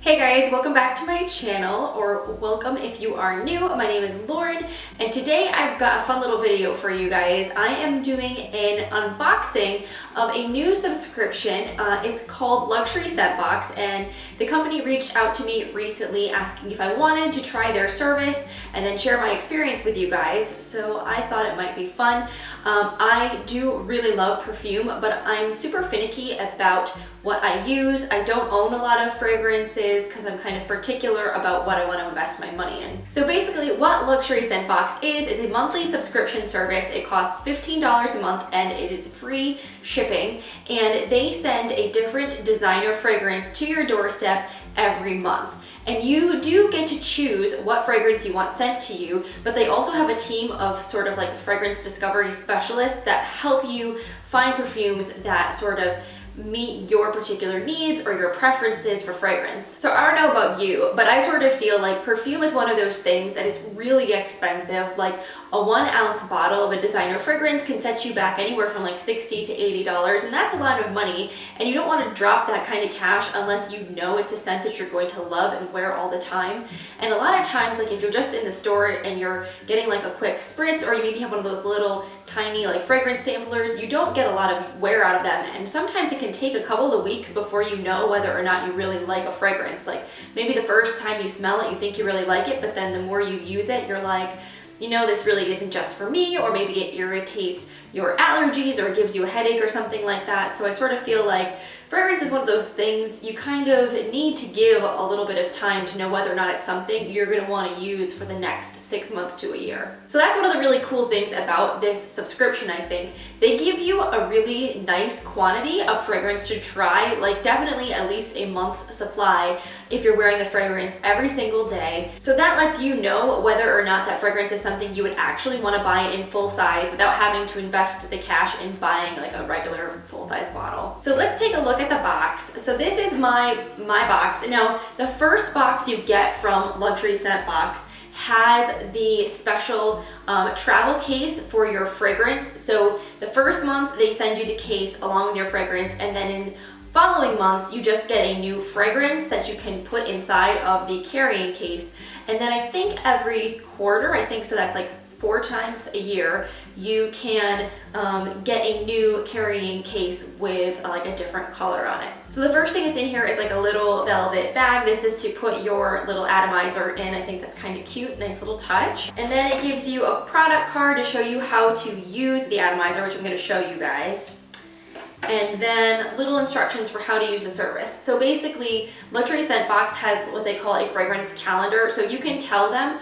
Hey guys, welcome back to my channel, or welcome if you are new. My name is Lauren, and today I've got a fun little video for you guys. I am doing an unboxing of a new subscription. It's called Luxury Scent Box, and the company reached out to me recently asking if I wanted to try their service and then share my experience with you guys. So I thought it might be fun. I do really love perfume, but I'm super finicky about what I use. I don't own a lot of fragrances because I'm kind of particular about what I want to invest my money in. So basically what Luxury Scent Box is a monthly subscription service. It costs $15 a month and it is free shipping, and they send a different designer fragrance to your doorstep every month. And you do get to choose what fragrance you want sent to you, but they also have a team of sort of like fragrance discovery specialists that help you find perfumes that sort of meet your particular needs or your preferences for fragrance. So I don't know about you, but I sort of feel like perfume is one of those things that it's really expensive. Like a 1 ounce bottle of a designer fragrance can set you back anywhere from like $60 to $80, and that's a lot of money, and you don't want to drop that kind of cash unless you know it's a scent that you're going to love and wear all the time. And a lot of times, like if you're just in the store and you're getting like a quick spritz, or you maybe have one of those little tiny like fragrance samplers, you don't get a lot of wear out of them, and sometimes it can take a couple of weeks before you know whether or not you really like a fragrance. Like maybe the first time you smell it you think you really like it, but then the more you use it you're like, you know, this really isn't just for me, or maybe it irritates your allergies or gives you a headache or something like that. So I sort of feel like fragrance is one of those things you kind of need to give a little bit of time to know whether or not it's something you're going to want to use for the next 6 months to a year. So that's one of the really cool things about this subscription, I think. They give you a really nice quantity of fragrance to try, like definitely at least a month's supply if you're wearing the fragrance every single day. So that lets you know whether or not that fragrance is something you would actually want to buy in full size without having to invest the cash in buying like a regular full-size bottle. So let's take a look at the box. So this is my box. Now, the first box you get from Luxury Scent Box has the special travel case for your fragrance. So the first month they send you the case along with your fragrance, and then in following months you just get a new fragrance that you can put inside of the carrying case. And then I think every quarter, I think so that's like 4 times a year, you can get a new carrying case with like a different color on it. So the first thing that's in here is like a little velvet bag. This is to put your little atomizer in. I think that's kind of cute, nice little touch. And then it gives you a product card to show you how to use the atomizer, which I'm going to show you guys. And then little instructions for how to use the service. So basically, Luxury Scent Box has what they call a fragrance calendar, so you can tell them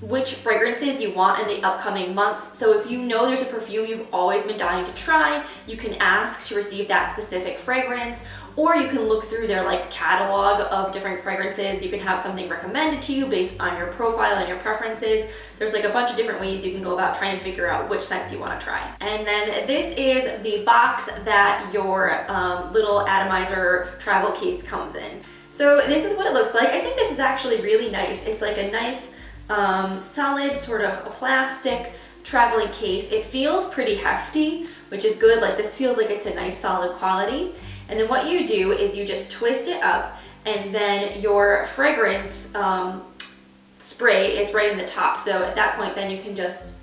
which fragrances you want in the upcoming months. So if you know there's a perfume you've always been dying to try, you can ask to receive that specific fragrance, or you can look through their like catalog of different fragrances. You can have something recommended to you based on your profile and your preferences. There's like a bunch of different ways you can go about trying to figure out which scents you want to try. And then this is the box that your little atomizer travel case comes in. So this is what it looks like. I think this is actually really nice. It's like a nice solid sort of a plastic traveling case. It feels pretty hefty, which is good. Like this feels like it's a nice solid quality. And then what you do is you just twist it up, and then your fragrance spray is right in the top. So at that point then you can just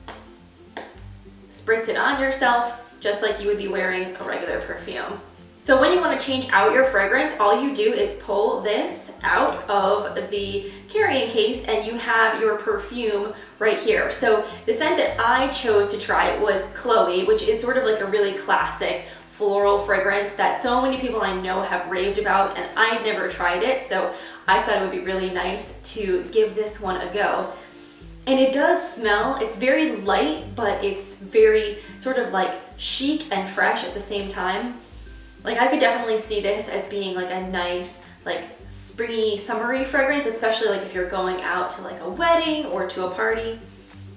spritz it on yourself just like you would be wearing a regular perfume. So when you want to change out your fragrance, all you do is pull this out of the carrying case and you have your perfume right here. So the scent that I chose to try was Chloe, which is sort of like a really classic floral fragrance that so many people I know have raved about, and I've never tried it, so I thought it would be really nice to give this one a go. And it does smell, it's very light, but it's very sort of like chic and fresh at the same time. Like I could definitely see this as being like a nice, like springy, summery fragrance, especially like if you're going out to like a wedding or to a party.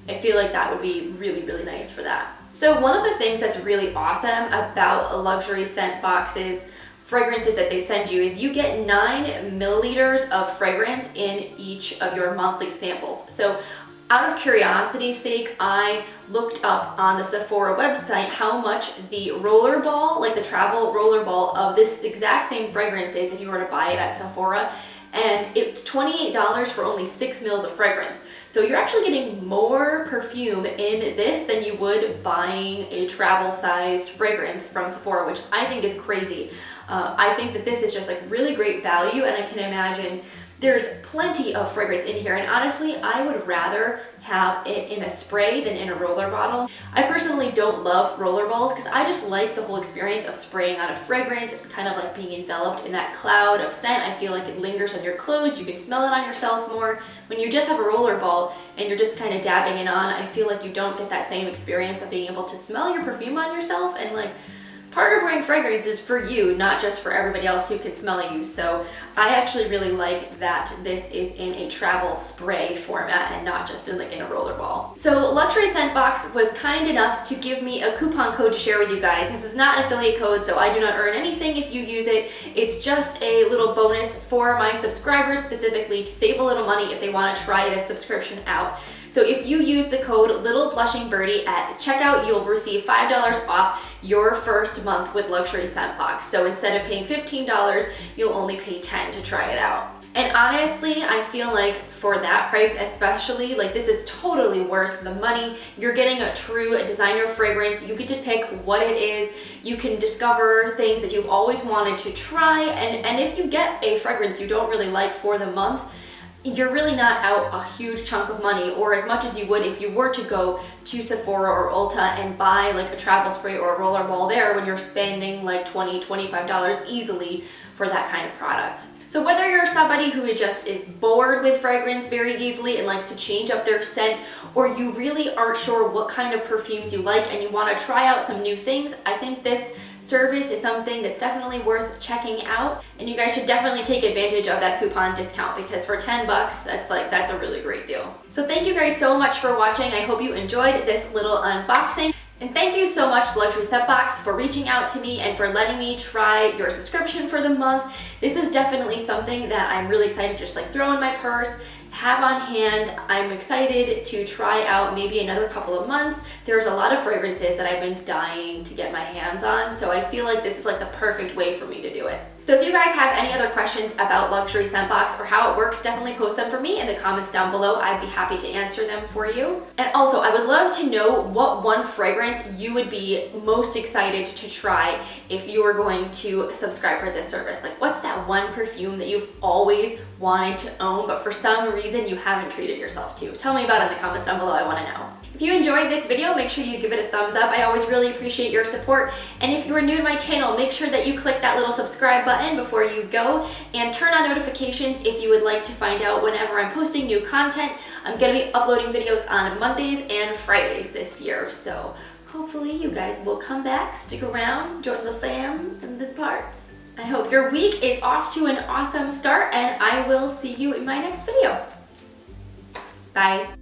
I feel like that would be really, really nice for that. So one of the things that's really awesome about a Luxury Scent Box's fragrances that they send you is you get 9 milliliters of fragrance in each of your monthly samples. So out of curiosity's sake, I looked up on the Sephora website how much the rollerball, like the travel rollerball of this exact same fragrance is if you were to buy it at Sephora. and it's $28 for only 6 mils of fragrance. So you're actually getting more perfume in this than you would buying a travel-sized fragrance from Sephora, which I think is crazy. I think that this is just like really great value, and I can imagine there's plenty of fragrance in here, and honestly, I would rather have it in a spray than in a roller bottle. I personally don't love roller balls because I just like the whole experience of spraying on a fragrance, kind of like being enveloped in that cloud of scent. I feel like it lingers on your clothes, you can smell it on yourself more. When you just have a roller ball and you're just kind of dabbing it on, I feel like you don't get that same experience of being able to smell your perfume on yourself, and like, part of wearing fragrance is for you, not just for everybody else who can smell you. So I actually really like that this is in a travel spray format and not just in a roller ball. So Luxury Scent Box was kind enough to give me a coupon code to share with you guys. This is not an affiliate code, so I do not earn anything if you use it. It's just a little bonus for my subscribers, specifically to save a little money if they want to try this subscription out. So if you use the code Little Blushing Birdie at checkout, you'll receive $5 off your first month with Luxury Scent Box. So instead of paying $15, you'll only pay $10 to try it out. And honestly, I feel like for that price especially, like this is totally worth the money. You're getting a true designer fragrance. You get to pick what it is. You can discover things that you've always wanted to try. And if you get a fragrance you don't really like for the month, you're really not out a huge chunk of money, or as much as you would if you were to go to Sephora or Ulta and buy like a travel spray or a roller ball there, when you're spending like $20, $25 easily for that kind of product. So whether you're somebody who just is bored with fragrance very easily and likes to change up their scent, or you really aren't sure what kind of perfumes you like and you want to try out some new things, I think this service is something that's definitely worth checking out, and you guys should definitely take advantage of that coupon discount, because for $10 that's a really great deal. So thank you guys so much for watching. I hope you enjoyed this little unboxing, and thank you so much to Luxury Scent Box for reaching out to me and for letting me try your subscription for the month. This is definitely something that I'm really excited to just like throw in my purse, have on hand. I'm excited to try out maybe another couple of months. There's a lot of fragrances that I've been dying to get my hands on, so I feel like this is like the perfect way for me to do it. So if you guys have any other questions about Luxury Scent Box or how it works, definitely post them for me in the comments down below. I'd be happy to answer them for you. And also, I would love to know what one fragrance you would be most excited to try if you were going to subscribe for this service. Like, what's that one perfume that you've always wanted to own, but for some reason you haven't treated yourself to? Tell me about it in the comments down below. I want to know. If you enjoyed this video, make sure you give it a thumbs up. I always really appreciate your support. And if you are new to my channel, make sure that you click that little subscribe button before you go, and turn on notifications if you would like to find out whenever I'm posting new content. I'm going to be uploading videos on Mondays and Fridays this year, so hopefully you guys will come back, stick around, join the fam in these parts. I hope your week is off to an awesome start, and I will see you in my next video. Bye.